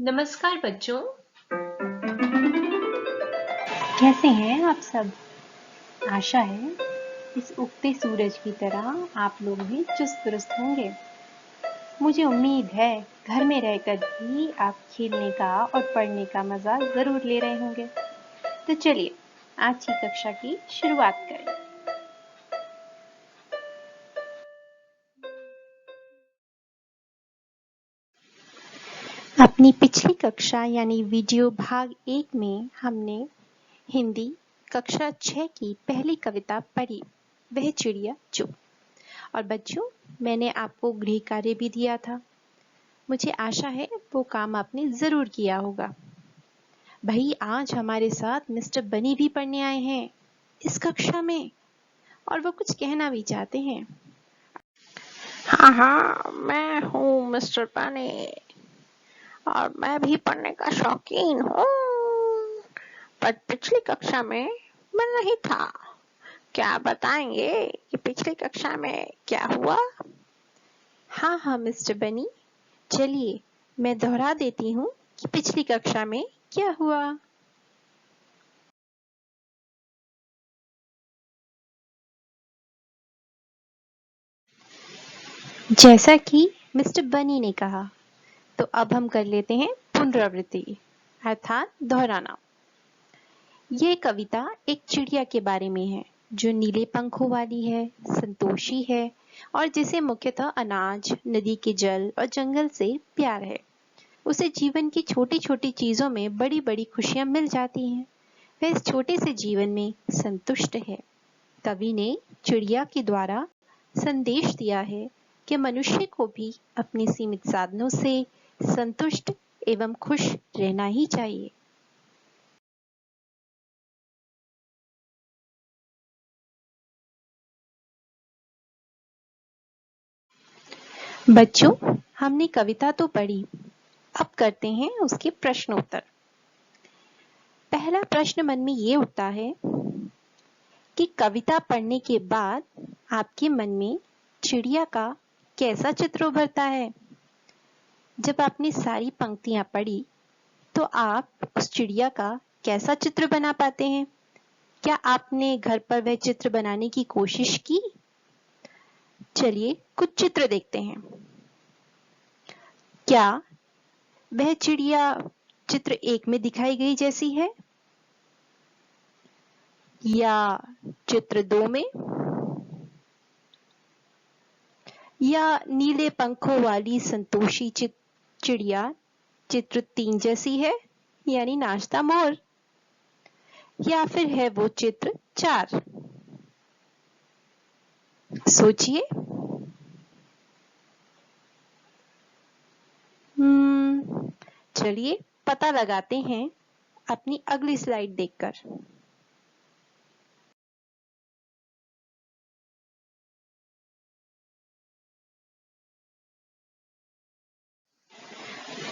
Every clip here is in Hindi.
नमस्कार बच्चों। कैसे हैं आप सब? आशा है इस उगते सूरज की तरह आप लोग भी चुस्त दुरुस्त होंगे। मुझे उम्मीद है घर में रहकर भी आप खेलने का और पढ़ने का मजा जरूर ले रहे होंगे। तो चलिए आज की कक्षा की शुरुआत करें। अपनी पिछली कक्षा यानी वीडियो भाग 1 में हमने हिंदी कक्षा 6 की पहली कविता पढ़ी, वह चिड़िया चुप। और बच्चों, मैंने आपको गृह कार्य भी दिया था। मुझे आशा है वो काम आपने जरूर किया होगा। भाई आज हमारे साथ मिस्टर बनी भी पढ़ने आए हैं इस कक्षा में, और वो कुछ कहना भी चाहते हैं। हाँ हाँ, मैं हूँ मिस्टर बनी और मैं भी पढ़ने का शौकीन हूँ, पर पिछली कक्षा में मैं नहीं था। क्या बताएंगे कि पिछली कक्षा में क्या हुआ? हाँ हाँ मिस्टर बनी, चलिए मैं दोहरा देती हूँ कि पिछली कक्षा में क्या हुआ। जैसा कि मिस्टर बनी ने कहा, तो अब हम कर लेते हैं पुनरावृत्ति अर्थात दोहराना। ये कविता एक चिड़िया के बारे में है जो नीले पंखों वाली है, संतोषी है और जिसे मुख्यतः अनाज, नदी के जल और जंगल से प्यार है। उसे जीवन की छोटी छोटी चीजों में बड़ी बड़ी खुशियां मिल जाती हैं। वह इस छोटे से जीवन में संतुष्ट है। कवि ने चिड़िया के द्वारा संदेश दिया है कि मनुष्य को भी अपने सीमित साधनों से संतुष्ट एवं खुश रहना ही चाहिए। बच्चों, हमने कविता तो पढ़ी, अब करते हैं उसके प्रश्न उत्तर। पहला प्रश्न मन में ये उठता है कि कविता पढ़ने के बाद आपके मन में चिड़िया का कैसा चित्र उभरता है? जब आपने सारी पंक्तियां पढ़ी तो आप उस चिड़िया का कैसा चित्र बना पाते हैं? क्या आपने घर पर वह चित्र बनाने की कोशिश की? चलिए कुछ चित्र देखते हैं। क्या वह चिड़िया चित्र 1 में दिखाई गई जैसी है या चित्र 2 में, या नीले पंखों वाली संतोषी चिड़िया चित्र 3 जैसी है यानी नाचता मोर, या फिर है वो चित्र 4? सोचिए। चलिए पता लगाते हैं अपनी अगली स्लाइड देखकर।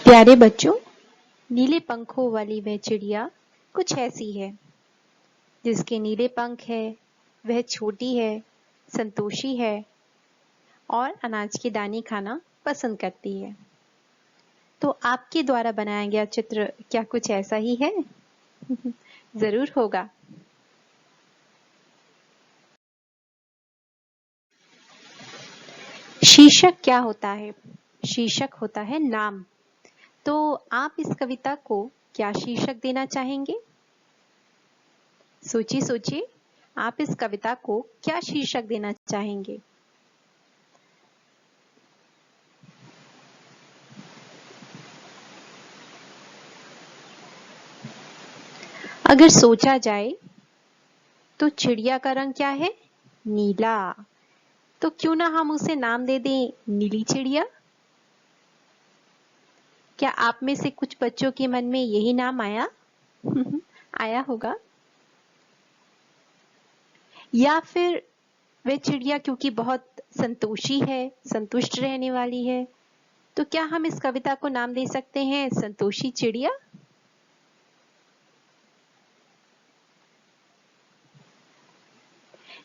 प्यारे बच्चों, नीले पंखों वाली वह चिड़िया कुछ ऐसी है। जिसके नीले पंख है वह छोटी है, संतोषी है और अनाज के दाने खाना पसंद करती है। तो आपके द्वारा बनाया गया चित्र क्या कुछ ऐसा ही है? जरूर होगा। शीर्षक क्या होता है? शीर्षक होता है नाम। तो आप इस कविता को क्या शीर्षक देना चाहेंगे? सोचिए सोचिए, आप इस कविता को क्या शीर्षक देना चाहेंगे? अगर सोचा जाए तो चिड़िया का रंग क्या है? नीला। तो क्यों ना हम उसे नाम दे दें नीली चिड़िया? क्या आप में से कुछ बच्चों के मन में यही नाम आया? आया होगा। या फिर वह चिड़िया क्योंकि बहुत संतोषी है, संतुष्ट रहने वाली है, तो क्या हम इस कविता को नाम दे सकते हैं संतोषी चिड़िया?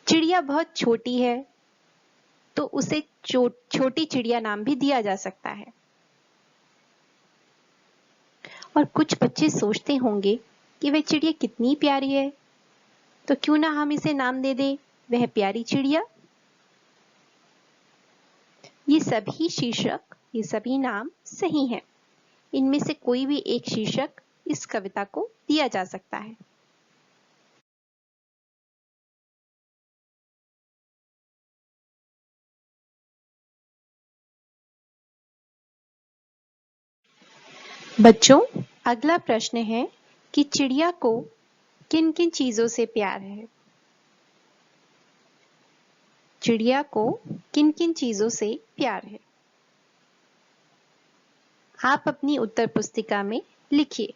चिड़िया बहुत छोटी है तो उसे छोटी चिड़िया नाम भी दिया जा सकता है। और कुछ बच्चे सोचते होंगे कि वह चिड़िया कितनी प्यारी है, तो क्यों ना हम इसे नाम दे दें वह प्यारी चिड़िया। ये सभी नाम सही हैं। इनमें से कोई भी एक शीर्षक इस कविता को दिया जा सकता है। बच्चों, अगला प्रश्न है कि चिड़िया को किन किन चीजों से प्यार है। चिड़िया को किन किन चीजों से प्यार है? आप अपनी उत्तर पुस्तिका में लिखिए।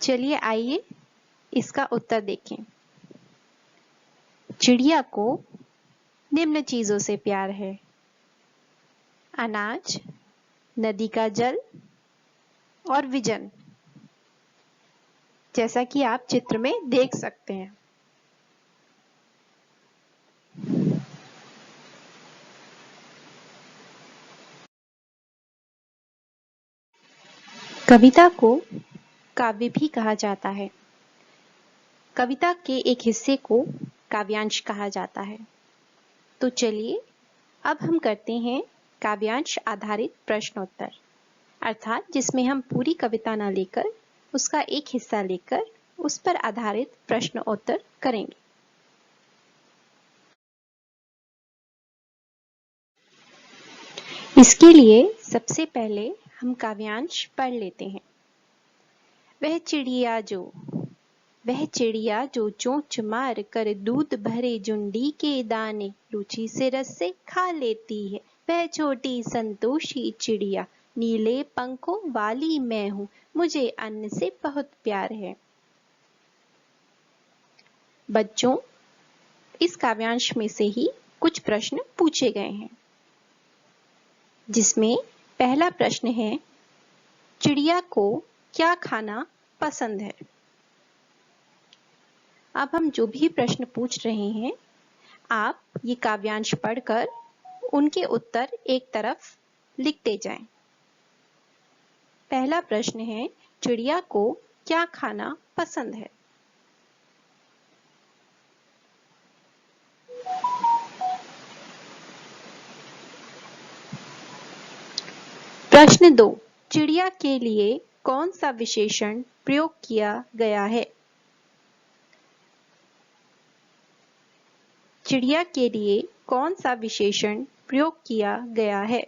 चलिए आइए इसका उत्तर देखें। चिड़िया को निम्न चीजों से प्यार है: अनाज, नदी का जल और विजन, जैसा कि आप चित्र में देख सकते हैं। कविता को काव्य भी कहा जाता है। कविता के एक हिस्से को काव्यांश कहा जाता है। तो चलिए अब हम करते हैं काव्यांश आधारित प्रश्नोत्तर, अर्थात जिसमें हम पूरी कविता ना लेकर उसका एक हिस्सा लेकर उस पर आधारित प्रश्नोत्तर करेंगे। इसके लिए सबसे पहले हम काव्यांश पढ़ लेते हैं। वह चिड़िया जो चोंच मार कर दूध भरे जुंडी के दाने रुचि से रस से खा लेती है, वह छोटी संतोषी चिड़िया, नीले पंखों वाली मैं हूँ, मुझे अन्न से बहुत प्यार है। बच्चों, इस काव्यांश में से ही कुछ प्रश्न पूछे गए हैं, जिसमें पहला प्रश्न है, चिड़िया को क्या खाना पसंद है? अब हम जो भी प्रश्न पूछ रहे हैं, आप ये काव्यांश पढ़कर उनके उत्तर एक तरफ लिखते जाएं। पहला प्रश्न है, चिड़िया को क्या खाना पसंद है? प्रश्न 2, चिड़िया के लिए कौन सा विशेषण प्रयोग किया गया है? चिड़िया के लिए कौन सा विशेषण प्रयोग किया गया है?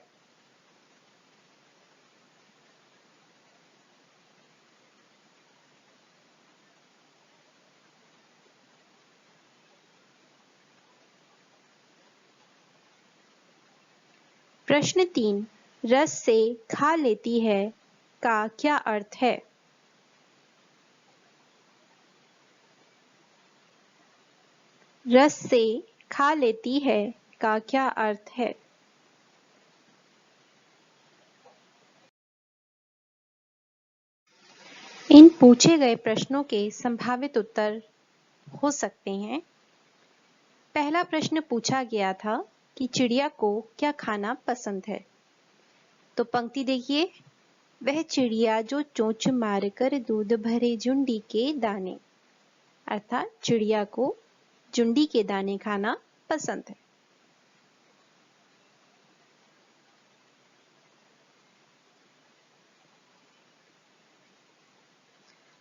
प्रश्न 3, रस से खा लेती है का क्या अर्थ है? रस से खा लेती है का क्या अर्थ है? इन पूछे गए प्रश्नों के संभावित उत्तर हो सकते हैं। पहला प्रश्न पूछा गया था कि चिड़िया को क्या खाना पसंद है, तो पंक्ति देखिए, वह चिड़िया जो चोंच मारकर दूध भरे जुंडी के दाने, अर्थात चिड़िया को जुंडी के दाने खाना पसंद है।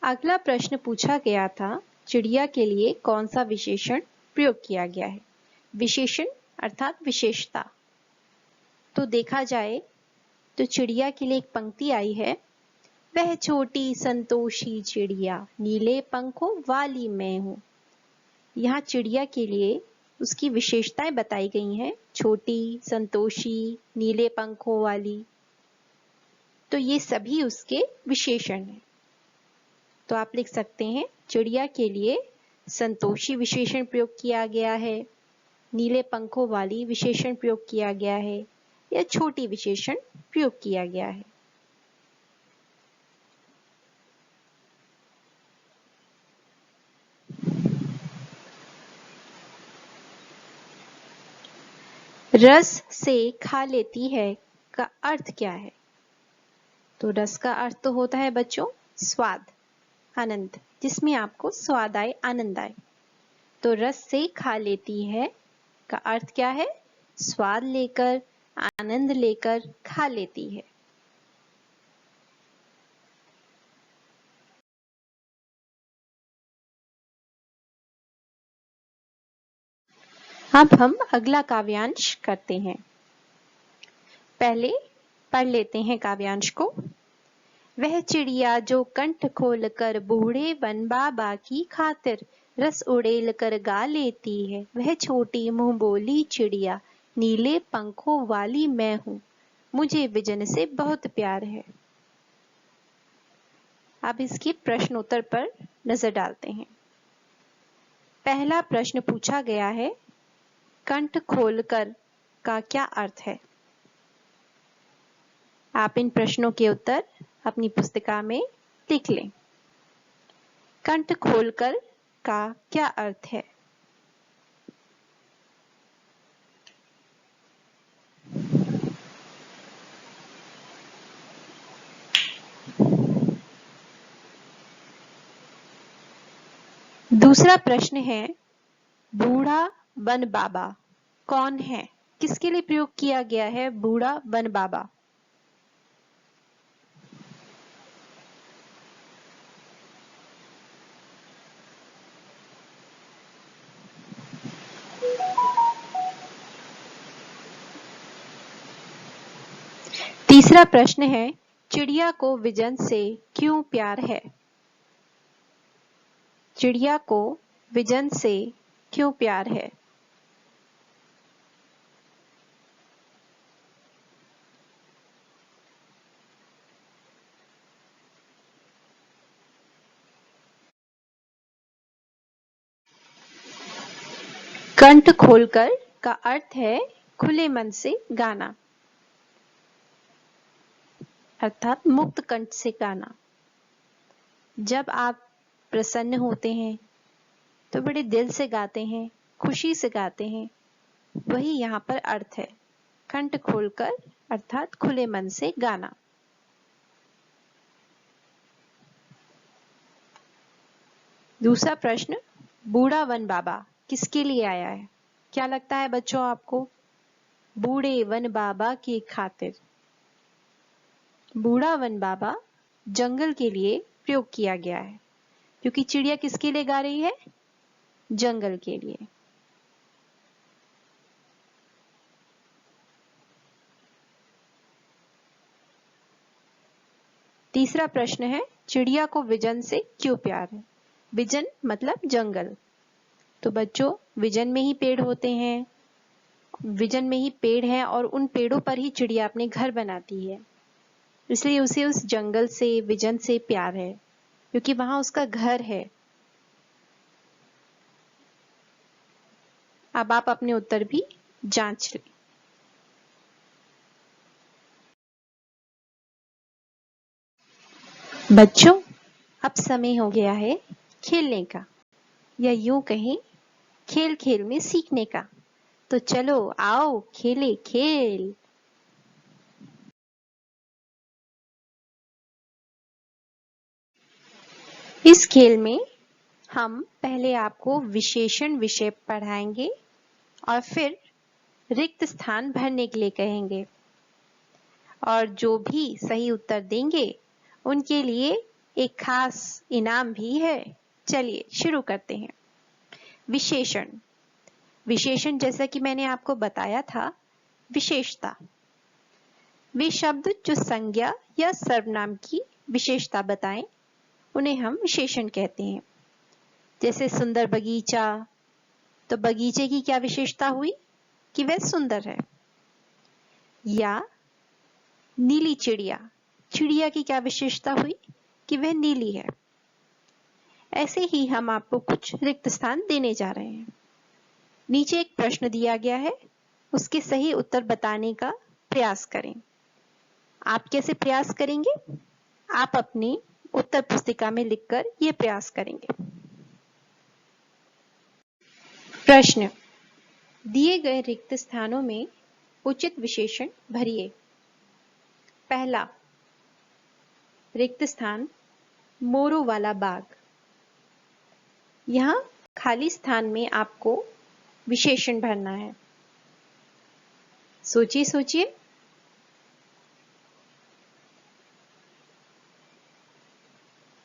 अगला प्रश्न पूछा गया था, चिड़िया के लिए कौन सा विशेषण प्रयोग किया गया है? विशेषण अर्थात विशेषता। तो देखा जाए तो चिड़िया के लिए एक पंक्ति आई है, वह छोटी संतोषी चिड़िया, नीले पंखों वाली मैं हूं। यहाँ चिड़िया के लिए उसकी विशेषताएं बताई गई हैं, छोटी, संतोषी, नीले पंखों वाली। तो ये सभी उसके विशेषण हैं। तो आप लिख सकते हैं, चिड़िया के लिए संतोषी विशेषण प्रयोग किया गया है, नीले पंखों वाली विशेषण प्रयोग किया गया है, या छोटी विशेषण प्रयोग किया गया है। रस से खा लेती है का अर्थ क्या है? तो रस का अर्थ तो होता है बच्चों स्वाद, आनंद, जिसमें आपको स्वाद आए, आनंद आए। तो रस से खा लेती है का अर्थ क्या है? स्वाद लेकर, आनंद लेकर खा लेती है। अब हम अगला काव्यांश करते हैं। पहले पढ़ लेते हैं काव्यांश को। वह चिड़िया जो कंठ खोल कर बूढ़े वन बाबा की खातिर रस उड़ेल कर गा लेती है, वह छोटी मुंह बोली चिड़िया नीले पंखों वाली मैं हूँ, मुझे विजन से बहुत प्यार है। अब इसके प्रश्नोत्तर पर नजर डालते हैं। पहला प्रश्न पूछा गया है, कंठ खोलकर का क्या अर्थ है? आप इन प्रश्नों के उत्तर अपनी पुस्तिका में लिख लें। कंठ खोलकर का क्या अर्थ है? दूसरा प्रश्न है, बूढ़ा वन बाबा कौन है? किसके लिए प्रयोग किया गया है बूढ़ा वन बाबा? तीसरा प्रश्न है, चिड़िया को विजन से क्यों प्यार है? चिड़िया को विजन से क्यों प्यार है? कंठ खोलकर का अर्थ है खुले मन से गाना, अर्थात मुक्त कंठ से गाना। जब आप प्रसन्न होते हैं तो बड़े दिल से गाते हैं, खुशी से गाते हैं, वही यहाँ पर अर्थ है, कंठ खोलकर अर्थात खुले मन से गाना। दूसरा प्रश्न, बूढ़ा वन बाबा किसके लिए आया है? क्या लगता है बच्चों आपको? बूढ़े वन बाबा की खातिर। बूढ़ा वन बाबा जंगल के लिए प्रयोग किया गया है, क्योंकि चिड़िया किसके लिए गा रही है? जंगल के लिए। तीसरा प्रश्न है, चिड़िया को विजन से क्यों प्यार है? विजन मतलब जंगल। तो बच्चों विजन में ही पेड़ होते हैं, विजन में ही पेड़ है और उन पेड़ों पर ही चिड़िया अपने घर बनाती है, इसलिए उसे उस जंगल से, विजन से प्यार है, क्योंकि वहां उसका घर है। अब आप अपने उत्तर भी जांच लें। बच्चों अब समय हो गया है खेलने का, या यूं कहें खेल खेल में सीखने का। तो चलो आओ खेले खेल। इस खेल में हम पहले आपको विशेषण विषय पढ़ाएंगे और फिर रिक्त स्थान भरने के लिए कहेंगे, और जो भी सही उत्तर देंगे उनके लिए एक खास इनाम भी है। चलिए शुरू करते हैं। विशेषण। विशेषण जैसा कि मैंने आपको बताया था, विशेषता, वे शब्द जो संज्ञा या सर्वनाम की विशेषता बताएं उन्हें हम विशेषण कहते हैं। जैसे सुंदर बगीचा, तो बगीचे की क्या विशेषता हुई कि वह सुंदर है। या नीली चिड़िया, चिड़िया की क्या विशेषता हुई कि वह नीली है। ऐसे ही हम आपको कुछ रिक्त स्थान देने जा रहे हैं। नीचे एक प्रश्न दिया गया है, उसके सही उत्तर बताने का प्रयास करें। आप कैसे प्रयास करेंगे? आप अपनी उत्तर पुस्तिका में लिखकर यह प्रयास करेंगे। प्रश्न, दिए गए रिक्त स्थानों में उचित विशेषण भरिए। पहला, रिक्त स्थान, मोरों वाला बाग। यहाँ खाली स्थान में आपको विशेषण भरना है। सोचिए सोचिए।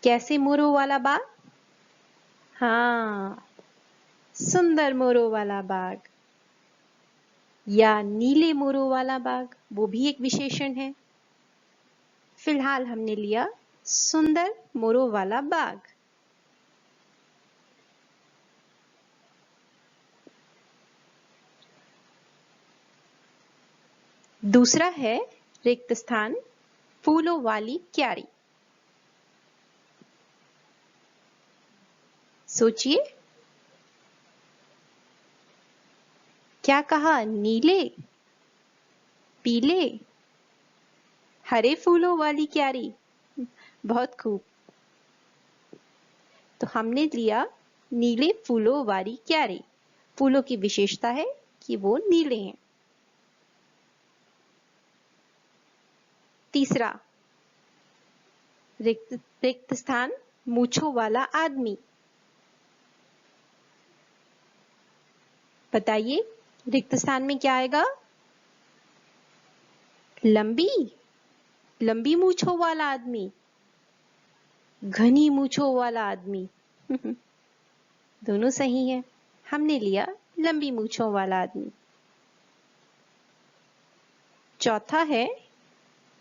कैसे मोरों वाला बाग? हाँ, सुंदर मोरों वाला बाग, या नीले मोरों वाला बाग, वो भी एक विशेषण है। फिलहाल हमने लिया सुंदर मोरों वाला बाग। दूसरा है रिक्त स्थान, फूलों वाली क्यारी। सोचिए, क्या कहा? नीले, पीले, हरे फूलों वाली क्यारी। बहुत खूब। तो हमने लिया नीले फूलों वाली क्यारी। फूलों की विशेषता है कि वो नीले हैं। तीसरा, रिक्त स्थान, मूंछों वाला आदमी। बताइए, रिक्त स्थान में क्या आएगा? लंबी, लंबी मूंछों वाला आदमी, घनी मूंछों वाला आदमी। दोनों सही है। हमने लिया लंबी मूंछों वाला आदमी। चौथा है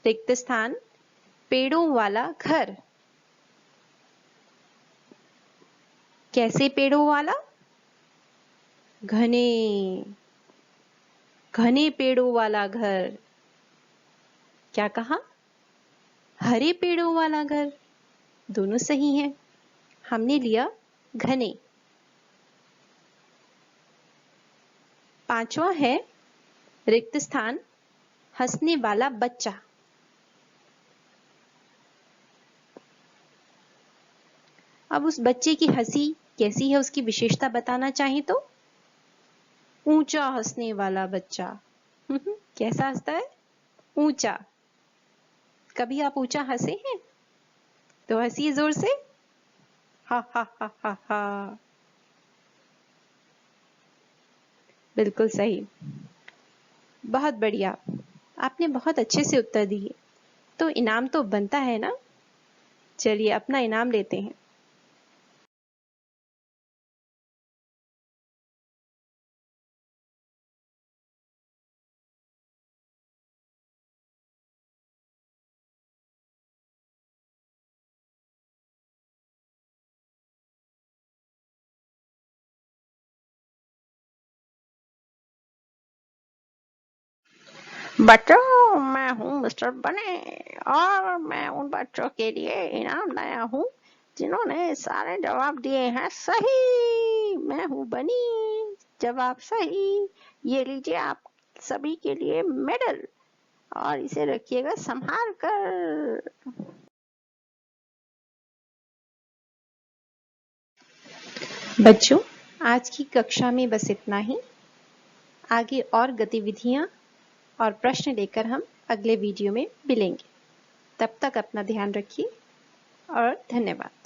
रिक्त स्थान, पेड़ों वाला घर। कैसे पेड़ों वाला? घने, घने पेड़ों वाला घर। क्या कहा? हरे पेड़ों वाला घर। दोनों सही हैं। हमने लिया घने। पांचवा है रिक्त स्थान, हंसने वाला बच्चा। अब उस बच्चे की हंसी कैसी है, उसकी विशेषता बताना चाहे तो ऊंचा हंसने वाला बच्चा। कैसा हंसता है? ऊंचा। कभी आप ऊंचा हंसे हैं? तो हंसिए जोर से। हा हा हा हा हा। बिल्कुल सही। बहुत बढ़िया, आपने बहुत अच्छे से उत्तर दिए। तो इनाम तो बनता है ना? चलिए अपना इनाम लेते हैं। बच्चों, मैं हूँ मिस्टर बने और मैं उन बच्चों के लिए इनाम लाया हूँ जिन्होंने सारे जवाब दिए हैं सही। मैं हूँ बनी, जवाब सही। ये लीजिए आप सभी के लिए मेडल, और इसे रखिएगा संभाल कर। बच्चों, आज की कक्षा में बस इतना ही। आगे और गतिविधियां और प्रश्न लेकर हम अगले वीडियो में मिलेंगे। तब तक अपना ध्यान रखिए और धन्यवाद।